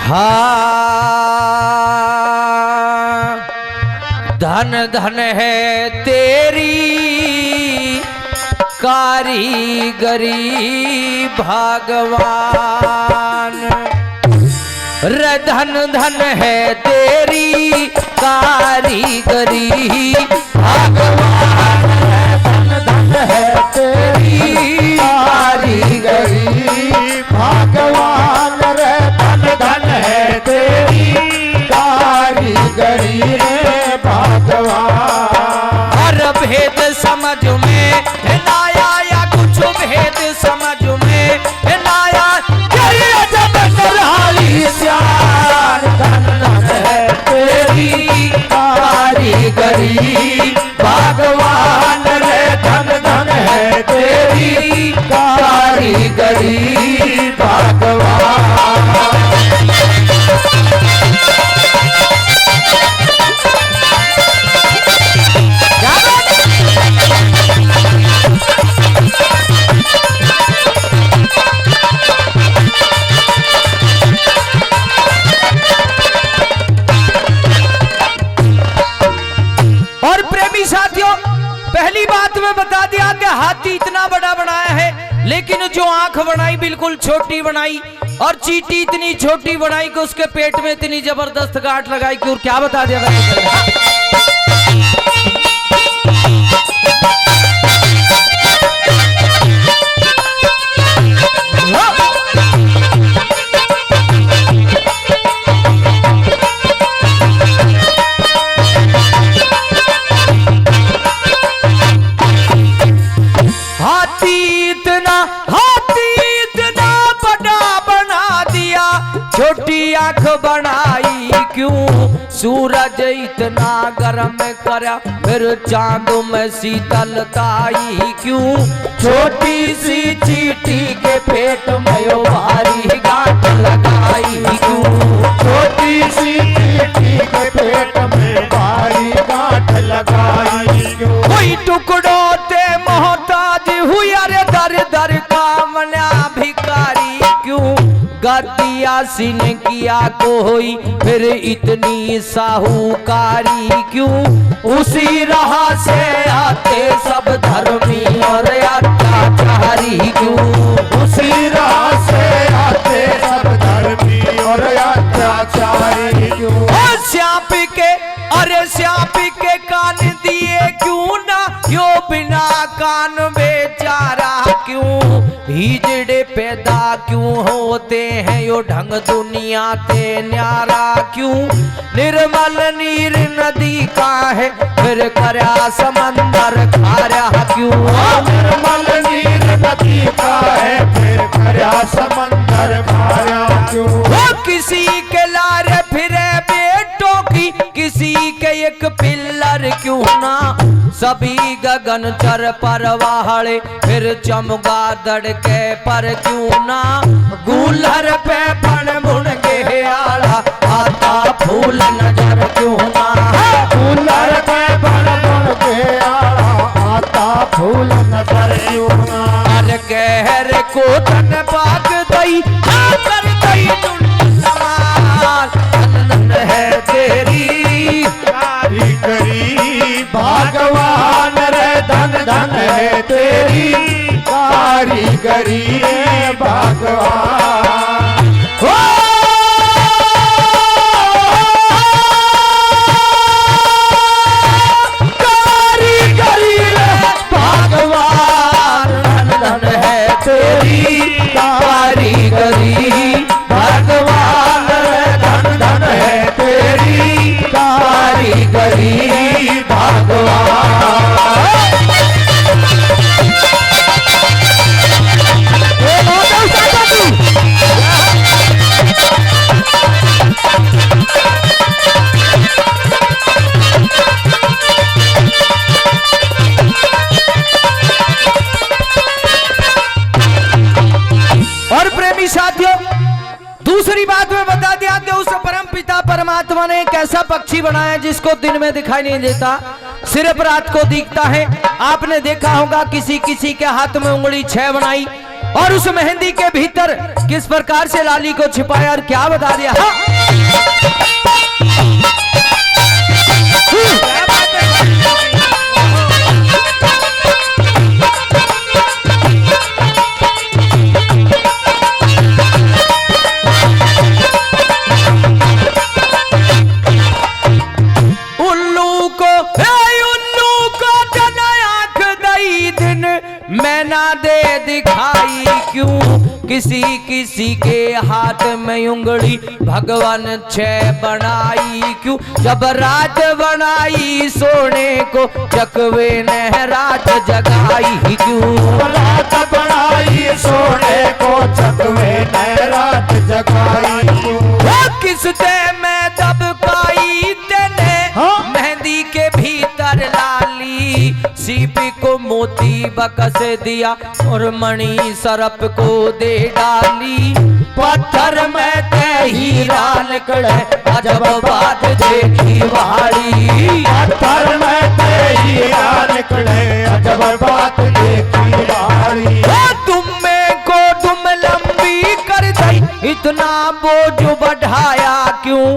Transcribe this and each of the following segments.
हाँ धन धन है तेरी कारीगरी भगवान, रे धन धन है तेरी कारीगरी भगवान, धन धन है तेरी कारीगरी भगवान रे धन धन है तेरी कारीगरी रे भगवान। हर भेद समझ में लाया या कुछ भेद समझ में लाया, जब करहाली श्यार धन धन है तेरी कारीगरी भगवान रे धन धन है तेरी कारीगरी भगवान। और प्रेमी साथियों, पहली बात में बता दिया कि हाथी इतना बड़ा बनाया है, लेकिन जो आंख बनाई बिल्कुल छोटी बनाई, और चींटी इतनी छोटी बनाई कि उसके पेट में इतनी जबरदस्त गांठ लगाई कि और क्या बता दिया। छोटी आंख बनाई क्यों, सूरज इतना गर्म करा फिर चांद में शीतलताई क्यों, छोटी सी चींटी के पेट में यो भारी गांठ लगाई क्यों, छोटी सी चींटी के पेट में भारी गांठ लगाई क्यों। कोई टुकड़ों ते मोहताज हुई, अरे दर दर का मना भिखारी क्यों, गद्दिया सिन किया कोई फिर इतनी साहूकारी क्यों, उसी राह से आते सब धर्मी और अत्याचारी क्यों, उसी राह से आते सब धर्मी और अत्याचारी क्यों। श्याप के अरे श्याप के कान दिए क्यों ना, यो बिना कान बेचारा क्यों, हिजड़े पैदा क्यों होते हैं यो ढंग दुनिया ते न्यारा क्यों, निर्मल नीर नदी का है फिर करया समंदर खारा क्यों, निर्मल नीर नदी का है फिर करया समंदर खारा क्यों। वो किसी के लारे फिरे बेटों की, किसी के एक पिल्लर क्यों ना, सभी गगन चर परवाहड़े फिर चमगादड़ के पर क्यों ना, गूलर पे फण मुन के आला आता फूल नजर क्यों ना, गूलर पे फण मुन के आला आता फूल नजर क्यों ना। अरे कहर को तन पाक दई कर दई समाल, धन है तेरी कारीगरी भगवान रे धन धन है तेरी कारीगरी भगवान। कारीगरी भगवान, धन धन है तेरी कारीगरी भगवान, धन धन है तेरी कारीगरी भगवान। और प्रेमी साथियों, दूसरी बात में बता दिया कि उस परम पिता परमात्मा ने एक ऐसा पक्षी बनाया जिसको दिन में दिखाई नहीं देता, सिर्फ रात को दिखता है। आपने देखा होगा किसी किसी के हाथ में उंगली 6 बनाई, और उस मेहंदी के भीतर किस प्रकार से लाली को छिपाया और क्या बता दिया। मैं ना दे दिखाई क्यों किसी किसी के हाथ में उंगली भगवान छह बनाई क्यों। जब रात बनाई सोने को चकवे ने रात जगाई क्यों। रात बनाई सोने को चकवे ने रात जगाई क्यों। किस दे में दबकाई तेने मेहंदी के भीतर लाली सीपी को मोती बकस दिया और मणि सरप को दे डाली। पत्थर में ते हीरा निकले अजब बात देखी वाली। पत्थर में ते हीरा निकले अजब बात देखी वाली। तुम में को तुम लंबी कर दी इतना बोझ बढ़ाया क्यों।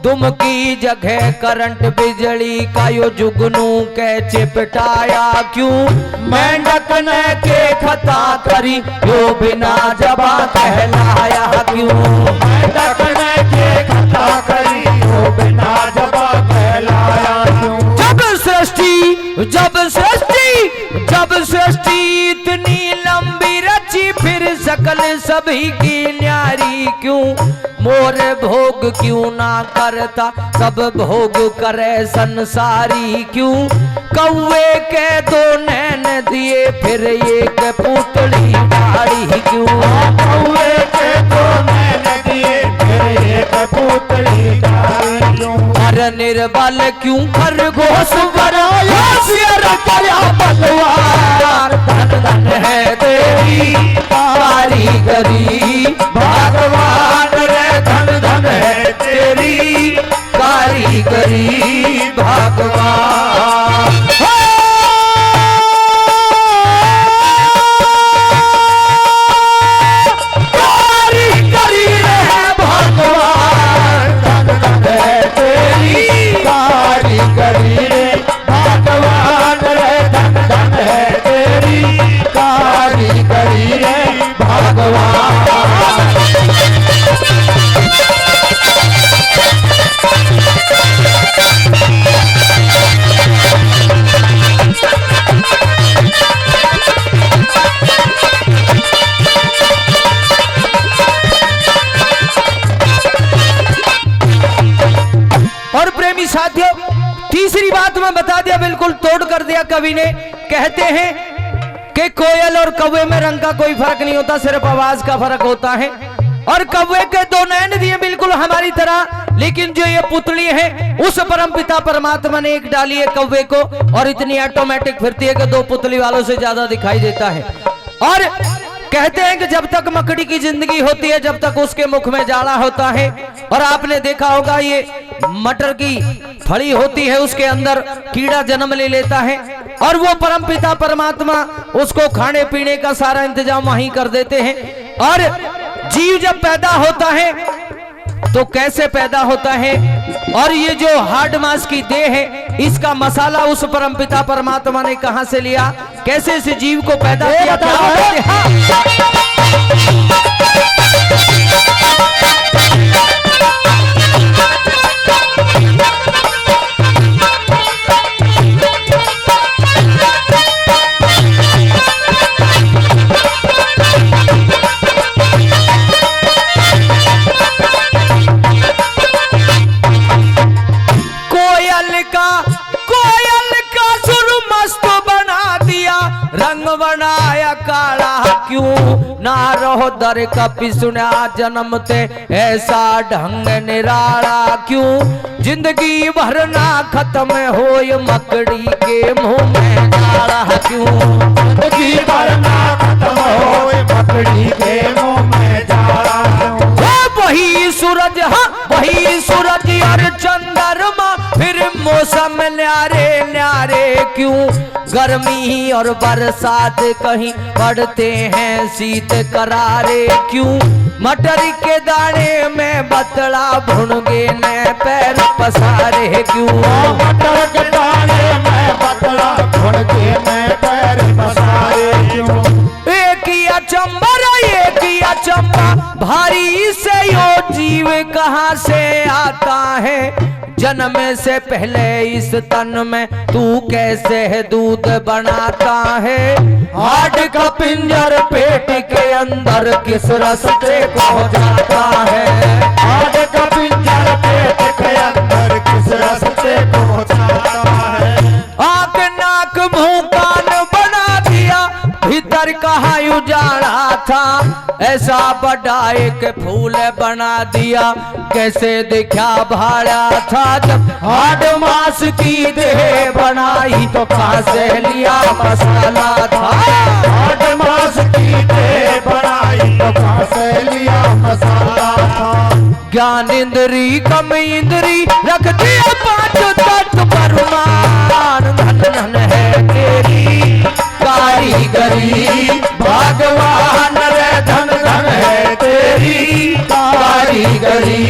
तुम की जगह करंट बिजली का यो जुगनू के चिपटाया क्यों। मेंढक ने के खता करी यो बिना जबा कहलाया क्यों। मेंढक ने के खता करी यो बिना जबा कहलाया क्यों। जब सृष्टि इतनी लंबी रची फिर सकल सभी की न्यारी क्यों। मोर भोग क्यों ना करता सब भोग करे संसारी क्यों। कौवे के दो नैन दिए फिर एक पुतली गाड़ी क्यों। कौवे के दो नैन दिए फिर एक पुतली गाड़ी क्यों। हर निर्बल क्यों खरगोश बनाया सिर क्या बलवार। धन धन है तेरी कारीगरी भगवान रे। धन धन है तेरी कारीगरी भगवान। कारीगरी रे भगवान। धन धन है तेरी कारीगरी रे भगवान रे। धन धन है तेरी कारीगरी रे भगवान। और प्रेमी साथियों तीसरी बात मैं बता दिया बिल्कुल तोड़ कर दिया कवि ने। कहते हैं कि कोयल और कौवे में रंग का कोई फर्क नहीं होता सिर्फ आवाज का फर्क होता है। और कौवे के दो नैन दिए बिल्कुल हमारी तरह लेकिन जो ये पुतली है उस परमपिता परमात्मा ने एक डाली है कौवे को और इतनी ऑटोमेटिक फिरती है कि दो पुतली वालों से ज्यादा दिखाई देता है। और कहते हैं कि जब तक मकड़ी की जिंदगी होती है जब तक उसके मुख में जाला होता है। और आपने देखा होगा ये मटर की फली होती है उसके अंदर कीड़ा जन्म ले लेता है और वो परमपिता परमात्मा उसको खाने पीने का सारा इंतजाम वहीं कर देते हैं। और जीव जब पैदा होता है तो कैसे पैदा होता है और ये जो हार्ड मांस की देह है इसका मसाला उस परमपिता परमात्मा ने कहां से लिया, कैसे इस जीव को पैदा किया, क्या रंग बनाया काला क्यों ना रहो दर कपि सुना जन्म ते ऐसा ढंग निराला क्यों। जिंदगी भर ना खत्म हो मकड़ी के मुंह में जाला क्यों। जिंदगी भर ना खत्म हो मकड़ी के मुंह में जाला क्यों। वही सूरज और चंद्रमा फिर मौसम न्यारे न्यारे क्यों, गर्मी और बरसात कहीं पड़ते हैं शीत करारे क्यों, मटर के दाने में बतला भुनगे ने पैर पसारे क्यों, मटर के दाने में बतला भुनगे ने पैर पसारे क्यों। एक ही अचंबा भारी से यो जीव कहाँ से आता है, जन्म से पहले इस तन में तू कैसे दूध बनाता है, हाड का पिंजर पेट के अंदर किस रास्ते पहुंचाता है, हाड का पिंजर पेट के अंदर किस रास्ते पहुंचाता है। आंख नाक मुंह कान बना दिया, भीतर कहाँ उजाड़ा था, ऐसा बड़ा एक फूल बना दिया, कैसे दिखा भाड़ा था, जब हाड मांस की देह बनाई तो कहाँ से लिया मसाला था, हाड मांस की देह बनाई तो कहाँ से लिया मसाला था। ज्ञान इंद्री कम इंद्री रख दिया पांच तत्व परमान, धन धन है तेरी कारीगरी भगवान रे, धन धन है तेरी कारीगरी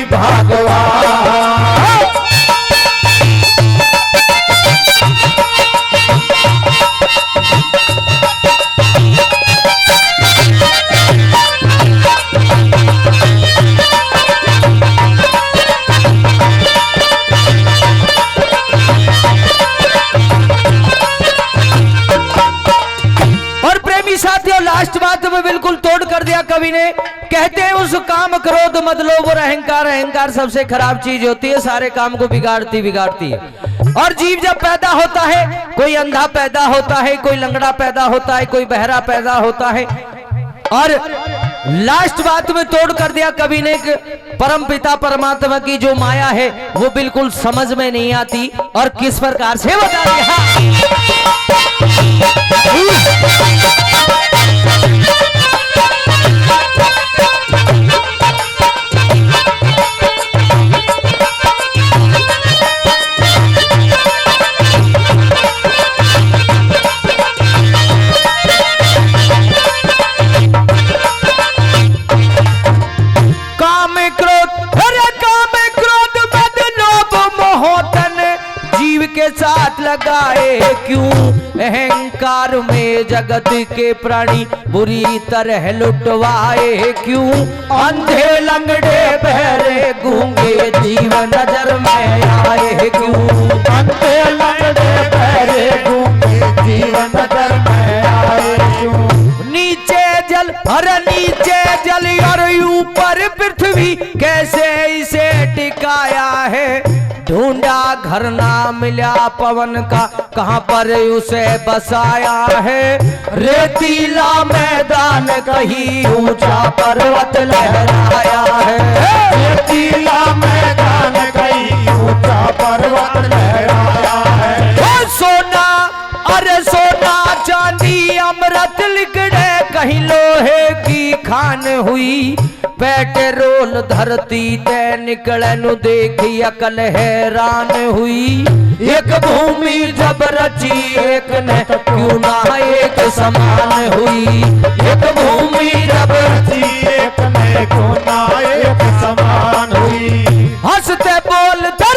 भगवान। लास्ट बात में बिल्कुल तोड़ कर दिया कवि ने, कहते हैं उस काम क्रोध मत लोभ और अहंकार, अहंकार सबसे खराब चीज होती है, सारे काम को बिगाड़ती है। और जीव जब पैदा होता है, कोई अंधा पैदा होता है, कोई लंगड़ा पैदा होता है, कोई बहरा पैदा होता है, और लास्ट बात में तोड़ कर दिया कवि ने, परम पिता परमात्मा की जो माया है वो बिल्कुल समझ में नहीं आती, और किस प्रकार से बता दिया। के साथ लगाए क्यों, अहंकार में जगत के प्राणी बुरी तरह लुटवाए क्यों, अंधे लंगड़े बहरे गूंगे जीव नजर में आए क्यों, अंधे लंगड़े बहरे गूंगे जीव नजर में आए क्यों। नीचे जल और ऊपर पृथ्वी कैसे इसे टिकाया है, ढूंढा घर ना मिला पवन का कहां पर उसे बसाया है, रेतीला मैदान कहीं ऊंचा पर्वत लहराया है, रेतीला मैदान कहीं ऊंचा पर्वत लहराया है। ओ सोना अरे सोना चांदी अमृत लिकड़े कहीं लोहे की खान हुई, पेट्रोल धरती ते निकले नु देखी अकल हैरान हुई, एक भूमि जब रची एक ने क्यों ना एक समान हुई, एक भूमि जब रची एक ने क्यों ना एक समान हुई। हंसते बोलते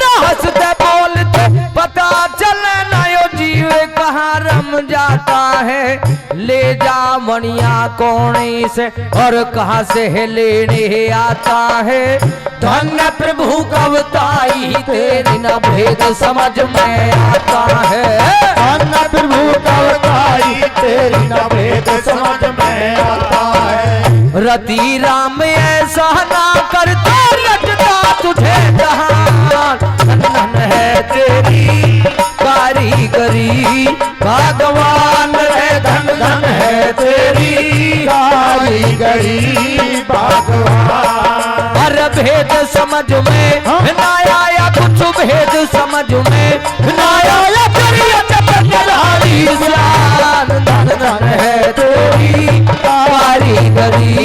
पता चले ना यो जीव कहाँ रम जाता है, ले जा मणिया कोने से और कहाँ से लेने आता है, धन्य प्रभु कवताई तेरी न भेद समझ में आता है, धन्य प्रभु कवताई तेरी न भेद समझ में आता है। रति राम ऐसा ना करता रचता तुझे जहान, धन है तेरी कारीगरी भगवान रे, धन धन है तेरी कारीगरी भगवान। हर भेद समझ में ना आया, कुछ भेद समझ में ना आया, धन धन है तेरी कारीगरी